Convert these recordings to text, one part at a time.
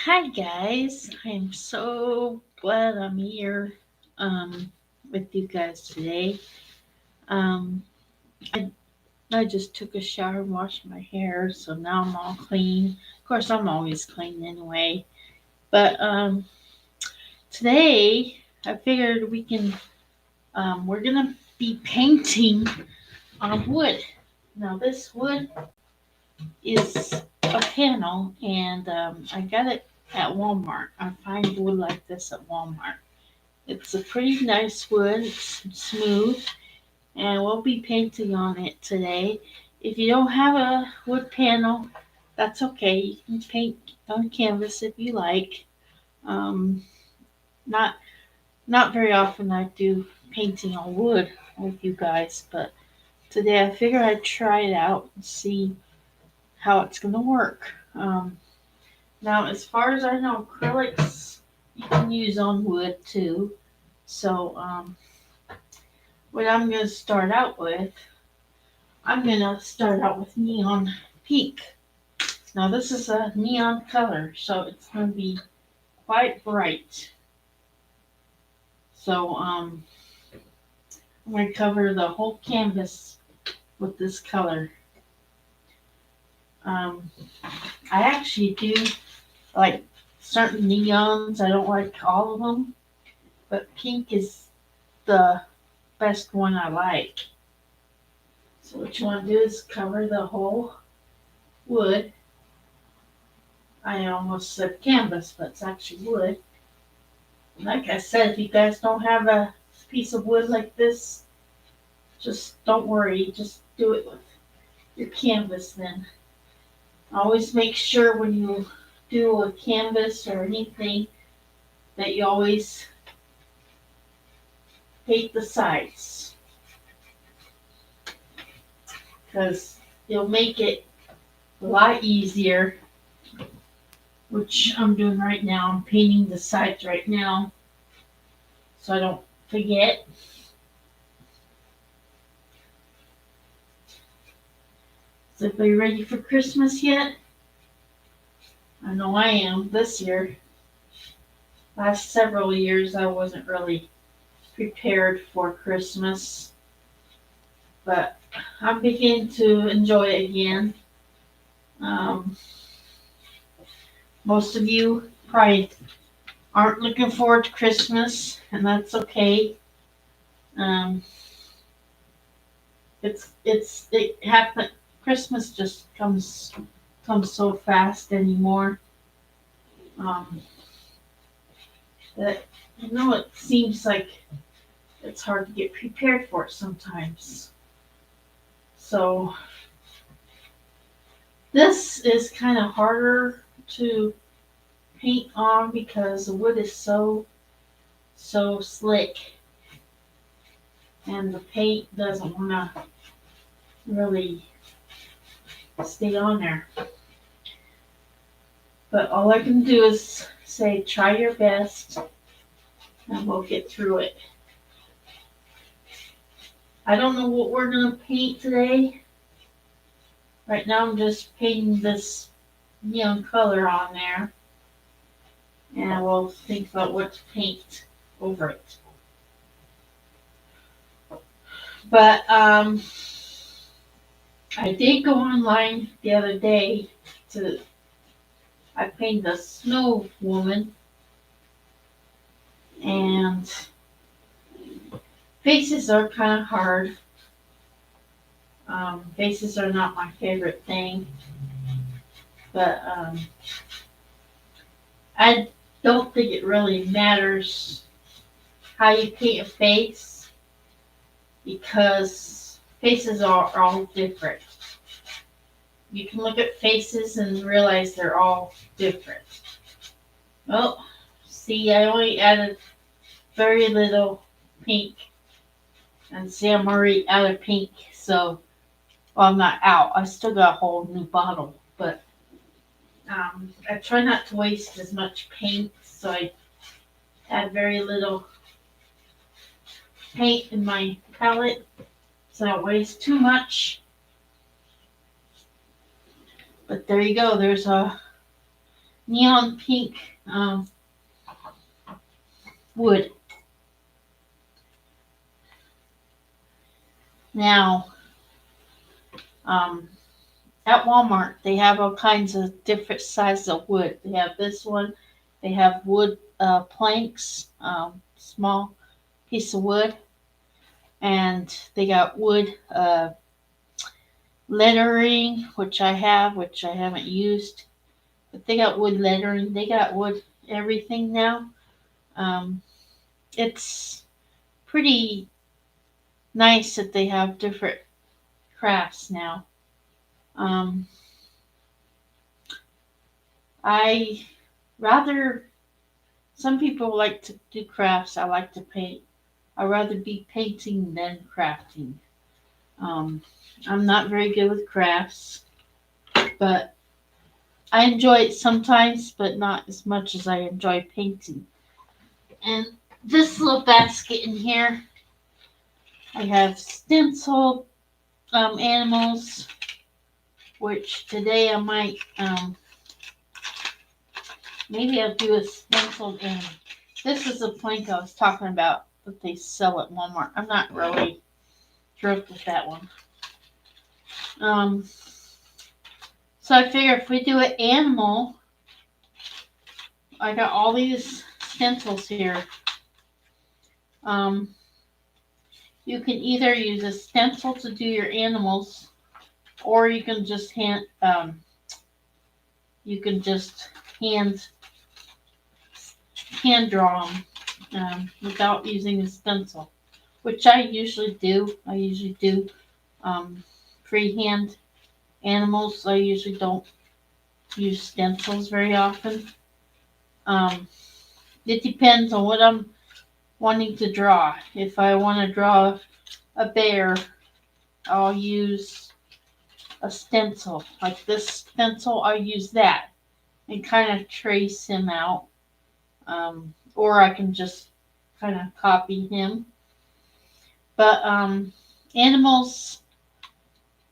Hi guys, I'm so glad I'm here with you guys today. Um, I I just took a shower and washed my hair, so now I'm all clean. Of course, I'm always clean anyway. But today I figured we're gonna be painting on wood. Now this wood is a panel, and I got it at Walmart. I find wood like this at Walmart. It's a pretty nice wood, it's smooth, and we'll be painting on it today. If you don't have a wood panel, that's okay. You can paint on canvas if you like. Um, not not very often I do painting on wood with you guys, but today I figure I'd try it out and see how it's gonna work. Um, Now, as far as I know, acrylics you can use on wood too. So, what I'm gonna start out with neon pink. Now, this is a neon color, so it's gonna be quite bright. So, I'm gonna cover the whole canvas with this color. Um, I actually do like certain neons. I don't like all of them, but pink is the best one I like. So what you want to do is cover the whole wood. I almost said canvas, but it's actually wood. Like I said, if you guys don't have a piece of wood like this, just don't worry. Just do it with your canvas then. Always make sure when you do a canvas or anything that you always paint the sides because you'll make it a lot easier, which I'm doing right now. I'm painting the sides right now so I don't forget. Is everybody ready for Christmas yet? I know I am this year. Last several years I wasn't really prepared for Christmas, but I'm beginning to enjoy it again. Um, Most of you probably aren't looking forward to Christmas, and that's okay. Um, it happen. Christmas just comes so fast anymore. Um, that it seems like it's hard to get prepared for it sometimes. So this is kind of harder to paint on because the wood is so slick, and the paint doesn't want to really stay on there. But all I can do is say try your best and we'll get through it. I don't know what we're going to paint today. Right now I'm just painting this neon color on there, and we'll think about what to paint over it. But I did go online the other day to I painted a snow woman, and faces are kind of hard. Faces are not my favorite thing, but I don't think it really matters how you paint a face because faces are all different. You can look at faces and realize they're all different. Well, see, I only added very little pink, and see, I'm already out of pink, so well, I'm not out. I still got a whole new bottle, but I try not to waste as much paint, so I add very little paint in my palette, so I don't waste too much. But there you go. There's a neon pink wood. Now, um, at Walmart, they have all kinds of different sizes of wood. They have this one. They have wood planks, small piece of wood, and they got wood lettering, which I haven't used. But they got wood lettering. They got wood everything now. Um, it's pretty nice that they have different crafts now. Um, I rather some people like to do crafts. I like to paint. I'd rather be painting than crafting. Um, I'm not very good with crafts, but I enjoy it sometimes, but not as much as I enjoy painting. And this little basket in here, I have stenciled animals, which today I might, maybe I'll do a stenciled animal. This is a plank I was talking about that they sell at Walmart. I'm not really thrilled with that one. Um, so I figure if we do an animal, I got all these stencils here. Um, you can either use a stencil to do your animals, or you can just you can just hand hand draw them without using a stencil, which I usually do. I usually do um, freehand animals. I usually don't use stencils very often. Um, it depends on what I'm wanting to draw. If I want to draw a bear, I'll use a stencil. Like this stencil, I'll use that and kind of trace him out. Or I can just kind of copy him. But animals,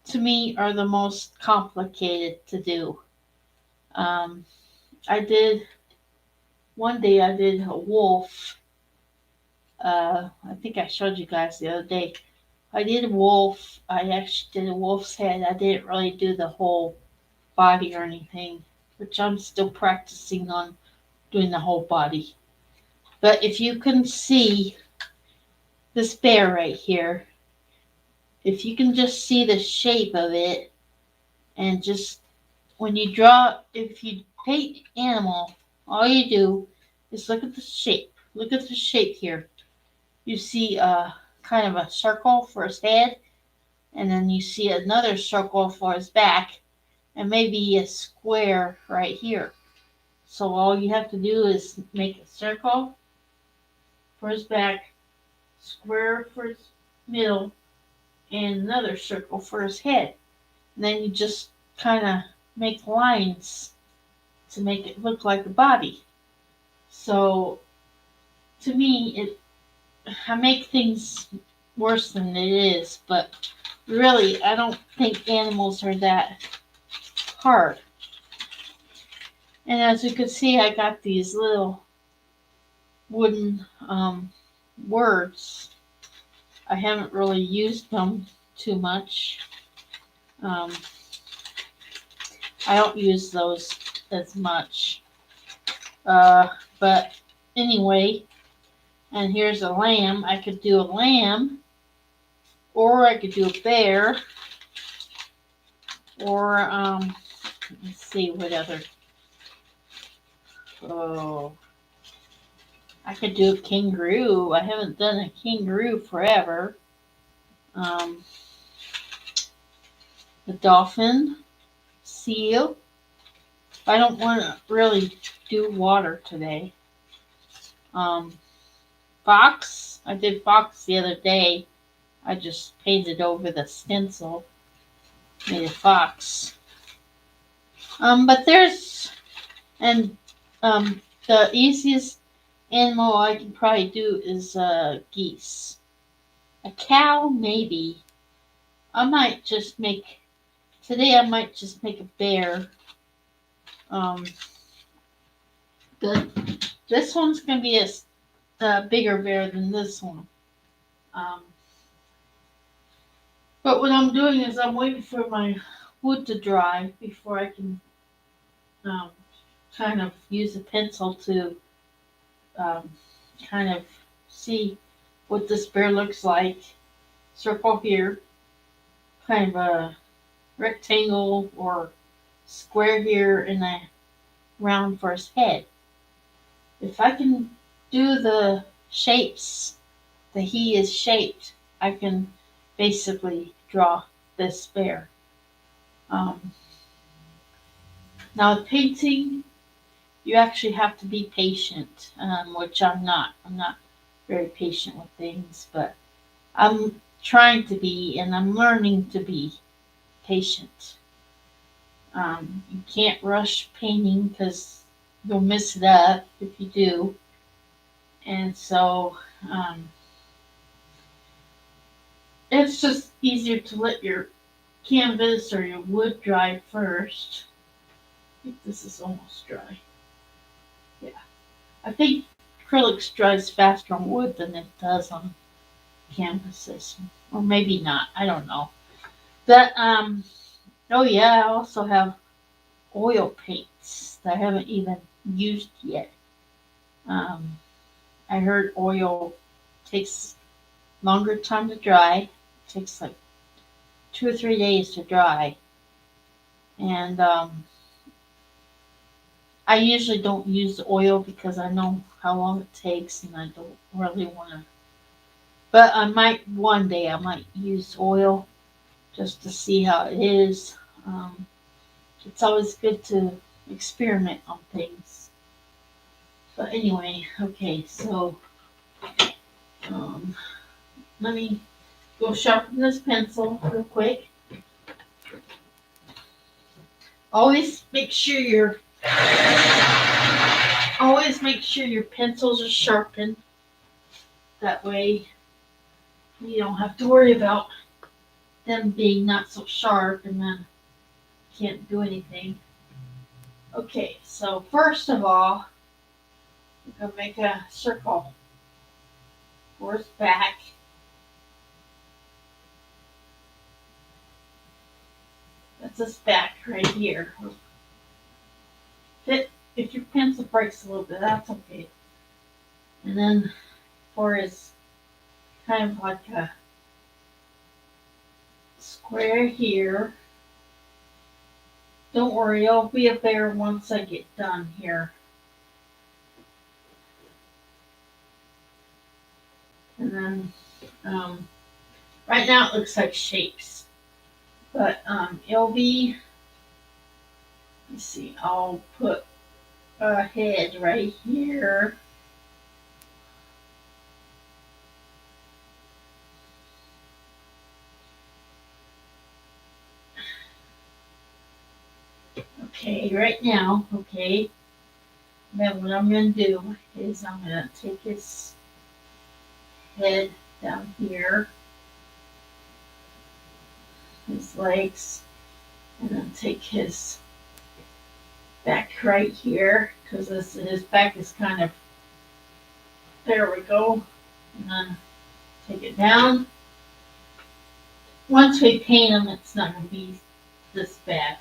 to me, are the most complicated to do. Um, I did, one day I did a wolf. I think I showed you guys the other day. I did a wolf. I actually did a wolf's head. I didn't really do the whole body or anything, which I'm still practicing on doing the whole body. But if you can see this bear right here, if you can just see the shape of it, and just when you draw, if you paint animal, all you do is look at the shape. Look at the shape here. You see kind of a circle for his head, and then you see another circle for his back, and maybe a square right here. So all you have to do is make a circle for his back, square for his middle, and another circle for his head. And then you just kind of make lines to make it look like a body. So to me, I make things worse than it is, but really, I don't think animals are that hard. And as you can see, I got these little wooden words. I haven't really used them too much. Um, I don't use those as much. But anyway, and here's a lamb. I could do a lamb, or I could do a bear, or let's see what other. Oh, I could do a kangaroo. I haven't done a kangaroo forever. Um, a dolphin, seal. I don't want to really do water today. Um, fox. I did fox the other day. I just painted over the stencil. Made a fox. But there's and the easiest animal I can probably do is geese. A cow, maybe. I might just make today. I might just make a bear. Um, This one's gonna be a bigger bear than this one. Um, but what I'm doing is I'm waiting for my wood to dry before I can um, kind of use a pencil to um, kind of see what this bear looks like. Circle here, kind of a rectangle or square here, and a round for his head. If I can do the shapes that he is shaped, I can basically draw this bear. Um, Now, painting, you actually have to be patient, which I'm not. I'm not very patient with things, but I'm trying to be, and I'm learning to be patient. You can't rush painting because you'll mess it up if you do. And so um, it's just easier to let your canvas or your wood dry first. I think this is almost dry. Yeah. I think acrylics dries faster on wood than it does on canvases. Or maybe not. I don't know. But oh yeah, I also have oil paints that I haven't even used yet. Um, I heard oil takes longer time to dry. It takes like 2 or 3 days to dry. And I usually don't use oil because I know how long it takes and I don't really want to. But I might one day I might use oil just to see how it is. Um, it's always good to experiment on things. But anyway, okay, so um, let me go sharpen this pencil real quick. Always make sure your pencils are sharpened. That way you don't have to worry about them being not so sharp and then can't do anything. Okay, so first of all, I'm gonna make a circle for his back. That's his back right here. If your pencil breaks a little bit, that's okay. And then for his kind of like a square here. Don't worry, I'll be a bear once I get done here. And then right now it looks like shapes. But it'll be, let's see, I'll put a head right here. Okay, right now, okay. Then what I'm going to do is I'm going to take his head down here, his legs, and then take his back right here, because his back is kind of, there we go. And then take it down. Once we paint him, it's not going to be this bad.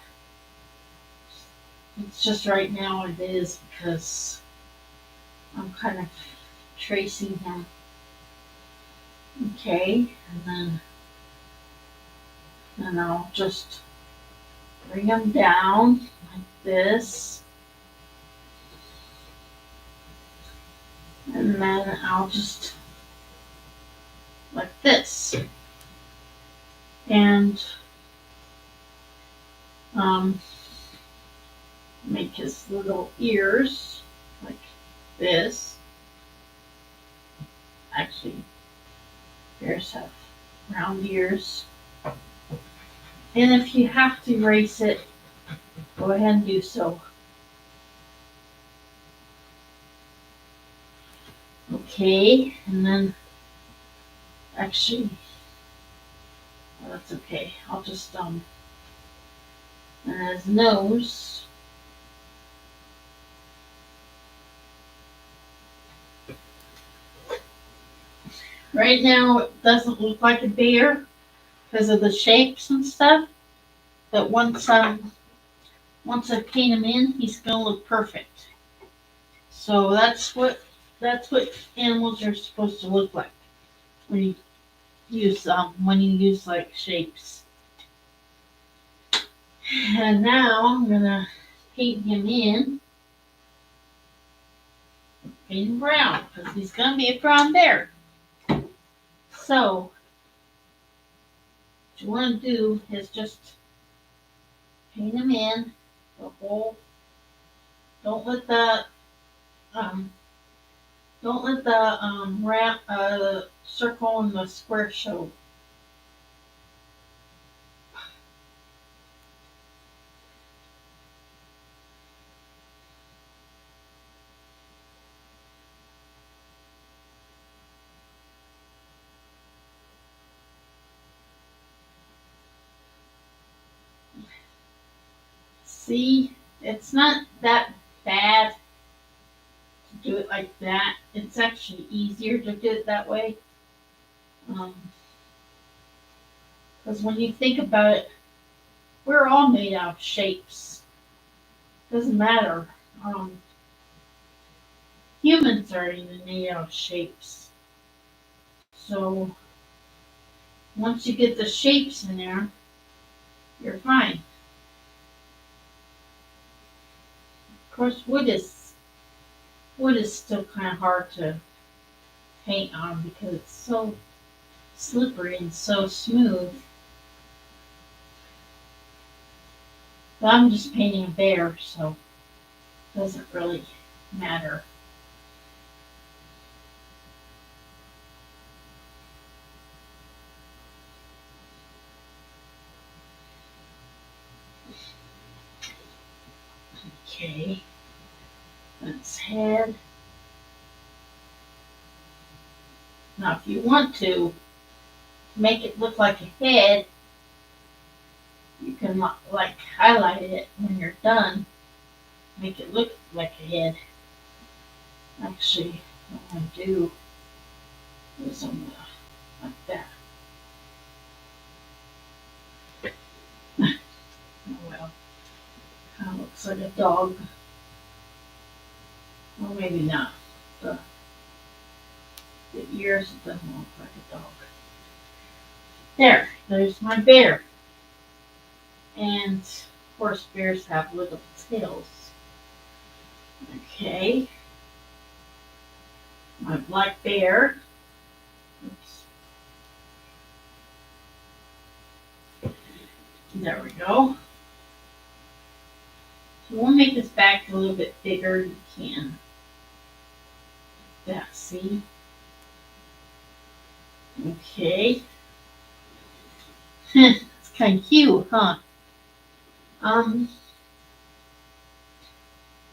It's just right now it is because I'm kind of tracing him. Okay, and then I'll just bring him down like this. And then I'll just like this. And make his little ears like this. Actually, bears have round ears. And if you have to erase it, go ahead and do so. Okay, and then actually, well, that's okay. I'll just and his nose. Right now, it doesn't look like a bear because of the shapes and stuff. But once I paint him in, he's gonna look perfect. So that's what animals are supposed to look like when you use like shapes. And now I'm gonna paint him in brown because he's gonna be a brown bear. So what you want to do is just paint him in the whole. Don't let the um, don't let the circle and the square show. See, it's not that bad to do it like that. It's actually easier to do it that way. Because when you think about it, we're all made out of shapes. Doesn't matter. Um, Humans are even made out of shapes. So once you get the shapes in there, you're fine. Of course, wood is still kind of hard to paint on because it's so slippery and so smooth. But I'm just painting a bear, so it doesn't really matter. Okay, that's head. Now, if you want to make it look like a head, you can like highlight it when you're done, make it look like a head. Actually, what I'm gonna do is I'm gonna like that. Oh well, kind of looks like a dog. Well, maybe not. The, the ears doesn't look like a dog. There's my bear. And of course, bears have little tails. Okay, my black bear. Oops. There we go. So we'll make this back a little bit bigger. You can. Yeah, see? Okay. It's kind of cute, huh? Um,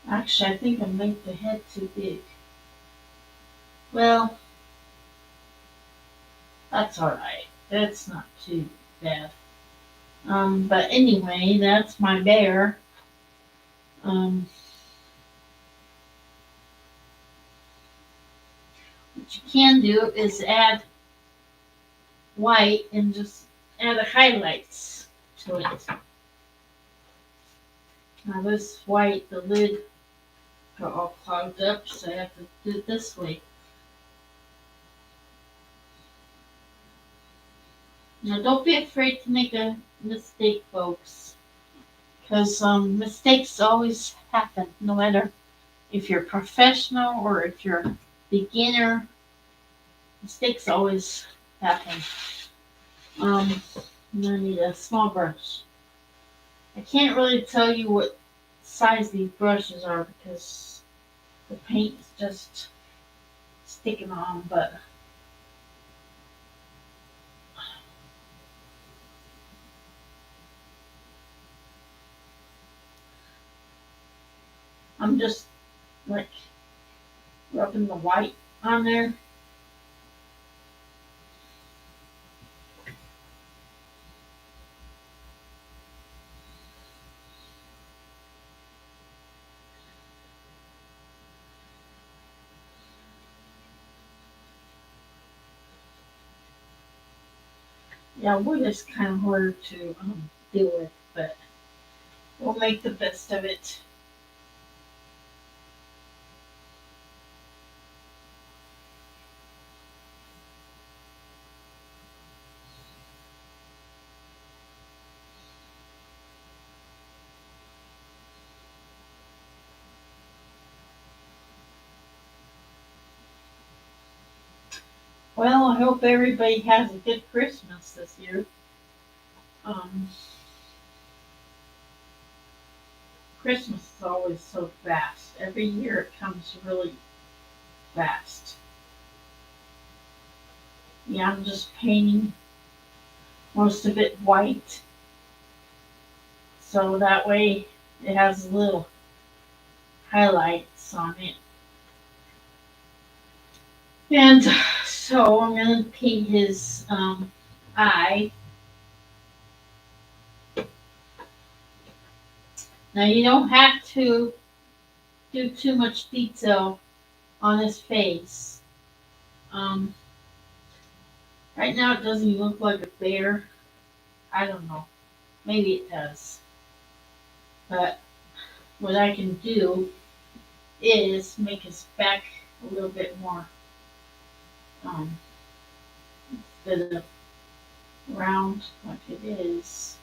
Actually, I think I made the head too big. Well, that's alright. That's not too bad. But anyway, that's my bear. Um, what you can do is add white and just add the highlights to it. Now this white, the lid got all clogged up, so I have to do it this way. Now don't be afraid to make a mistake, folks, because mistakes always happen, no matter if you're professional or if you're beginner. Mistakes always happen. I need a small brush. I can't really tell you what size these brushes are because the paint is just sticking on, but I'm just like rubbing the white on there. Yeah, wood is kind of harder to deal with, but we'll make the best of it. Well, I hope everybody has a good Christmas this year. Um, Christmas is always so fast. Every year it comes really fast. Yeah, I'm just painting most of it white, so that way it has little highlights on it. And so I'm gonna paint his eye. Now you don't have to do too much detail on his face. Um, right now it doesn't look like a bear. I don't know. Maybe it does. But what I can do is make his back a little bit more um, instead of round like it is.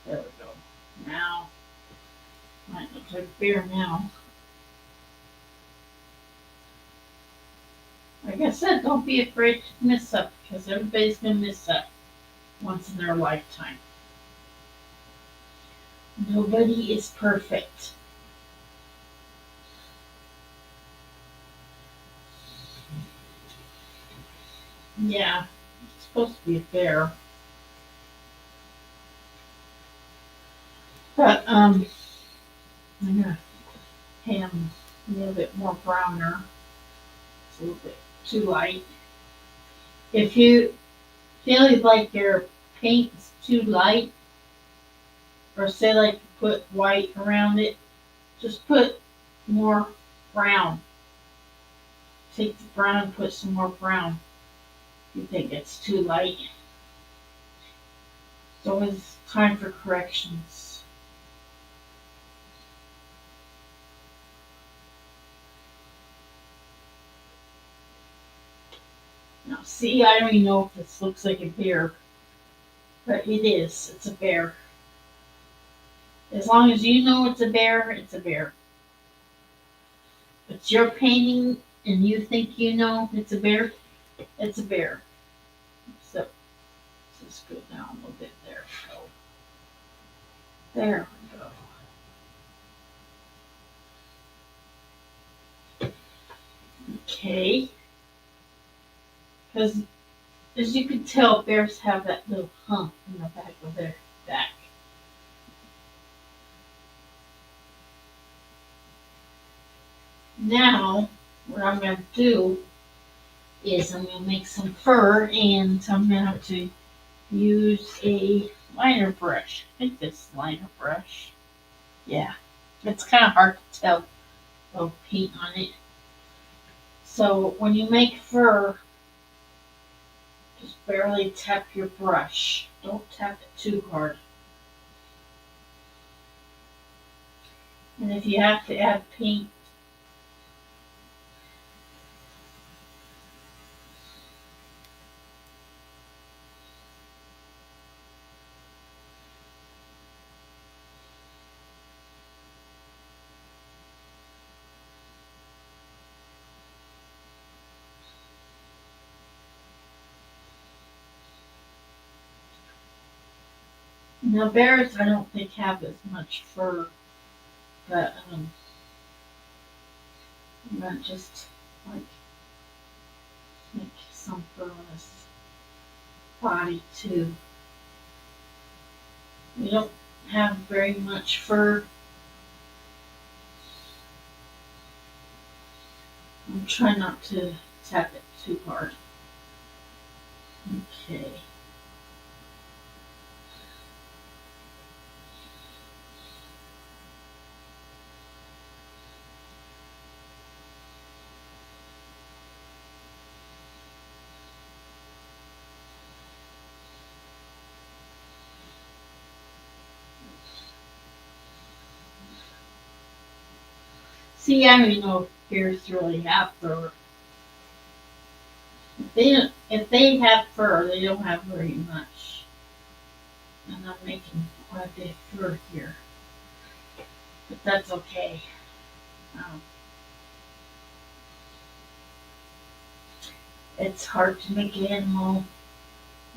There we go. Now, might look like a bear now. Like I said, don't be afraid to mess up because everybody's going to mess up once in their lifetime. Nobody is perfect. Yeah, it's supposed to be a bear. But I'm gonna paint him a little bit more browner. It's a little bit too light. If you feel like your paint is too light, or say like you put white around it, just put more brown. Take the brown and put some more brown. If you think it's too light. It's always time for corrections. Now see, I don't even know if this looks like a bear, but it is. It's a bear. As long as you know it's a bear, it's a bear. If it's your painting and you think you know it's a bear, it's a bear. So let's just go down a little bit there. So, there we go. Okay. Because as you can tell, bears have that little hump in the back of their back. Now, what I'm going to do is I'm going to make some fur, and I'm going to have to use a liner brush. I think this liner brush. Yeah, it's kind of hard to tell the paint on it. So when you make fur, just barely tap your brush. Don't tap it too hard. And if you have to add paint, now bears I don't think have as much fur, but I'm gonna just like make some fur on his body too. We don't have very much fur. I'm trying not to tap it too hard. Okay. See, I don't even know if bears really have fur. If they have fur, they don't have very much. And I'm making quite a bit of fur here, but that's okay. Um, it's hard to make an animal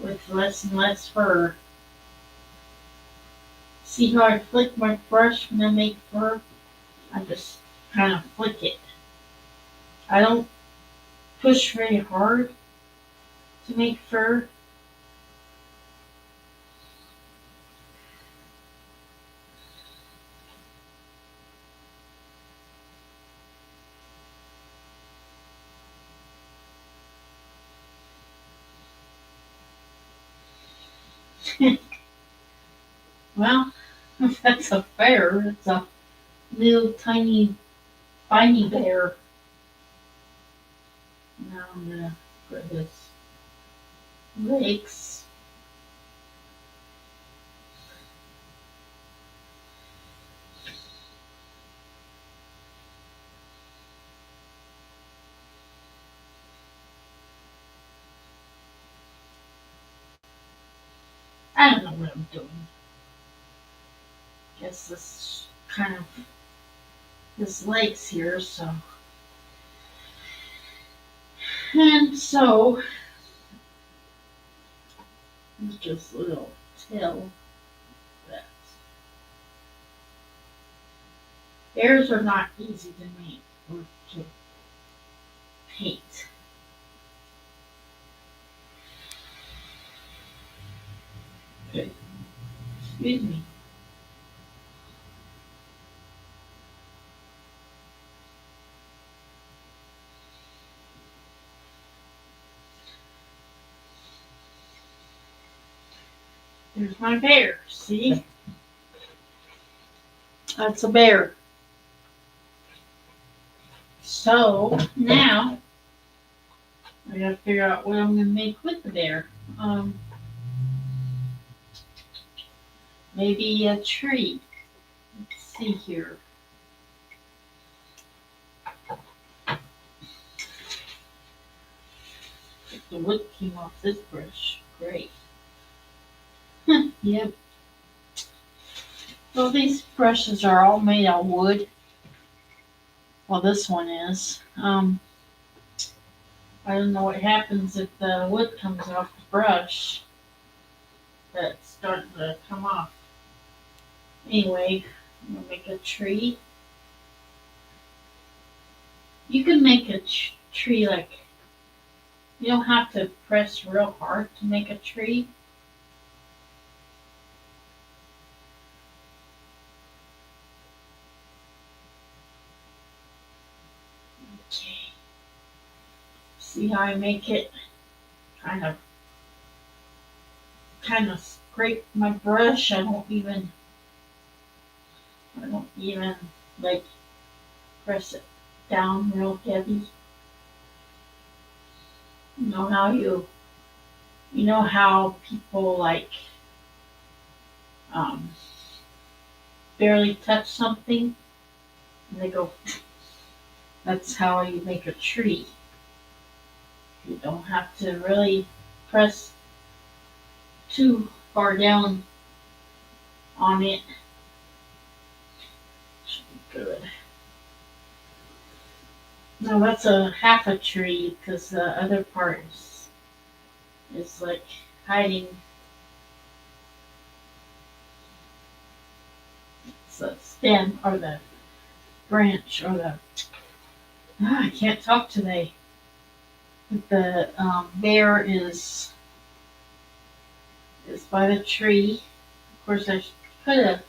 with less and less fur. See how I flick my brush when I make fur? I just kind of flick it. I don't push very hard to make fur. Well, that's a bear. It's a little tiny, tiny bear. Now I'm gonna put his legs. I don't know what I'm doing. Guess this kind of his legs here, so and so just a little tail. That bears are not easy to make or to paint. Okay, excuse me. There's my bear. See, that's a bear. So now I gotta figure out what I'm gonna make with the bear. Um, maybe a tree. Let's see here. The wood came off this brush. Great. Yep. So these brushes are all made out of wood. Well, this one is. I don't know what happens if the wood comes off the brush. That's starting to come off. Anyway, I'm gonna make a tree. You can make a tree like you don't have to press real hard to make a tree. Okay. See how I make it? Kind of, kind of scrape my brush. I don't even like press it down real heavy. You know how you know how people like um, barely touch something and they go. That's how you make a tree. You don't have to really press too far down on it. Should be good. No, that's a half a tree because the other part is like hiding. It's the stem or the branch or the. I can't talk today. The bear is by the tree. Of course, I could have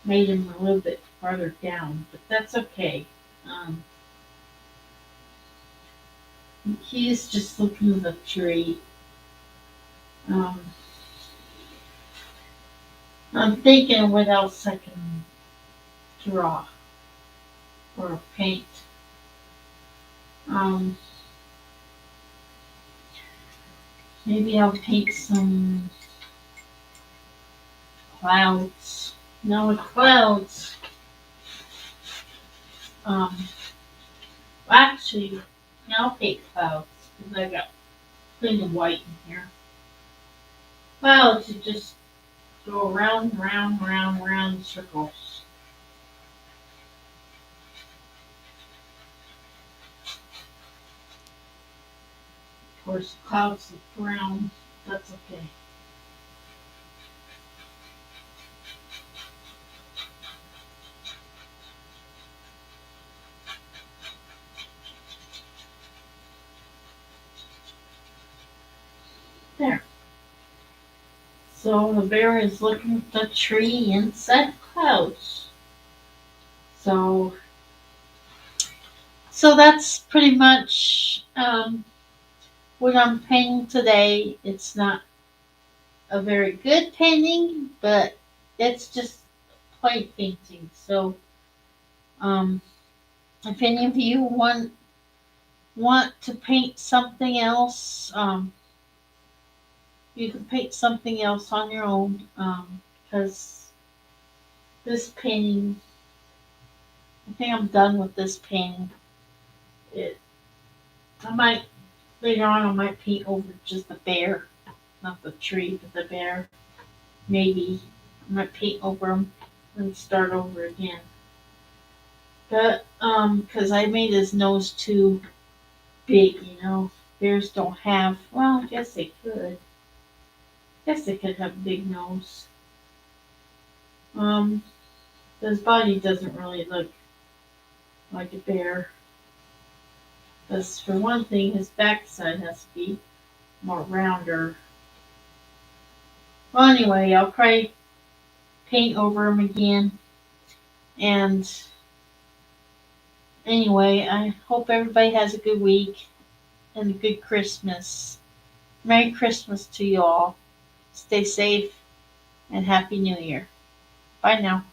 made him a little bit farther down, but that's okay. Um, he's just looking at the tree. Um, I'm thinking what else I can draw or paint. Um, maybe I'll paint some clouds. No, with clouds. Um, actually, yeah, I'll paint clouds because I got plenty of white in here. Clouds, you just go around, round, round, round in circles. Of course, clouds look brown. That's okay. There. So the bear is looking at the tree inside the clouds. So, so that's pretty much what I'm painting today. It's not a very good painting, but it's just plain painting. So, um, if any of you want to paint something else, you can paint something else on your own. Because this painting, I think I'm done with this painting. It, I might later on. I might paint over just the bear, not the tree, but the bear. Maybe I might paint over him and start over again. But because I made his nose too big, you know. Bears don't have. Well, I guess they could. Guess they could have a big nose. Um, his body doesn't really look like a bear. Because for one thing, his backside has to be more rounder. Well, anyway, I'll probably paint over him again. And anyway, I hope everybody has a good week and a good Christmas. Merry Christmas to you all. Stay safe and Happy New Year. Bye now.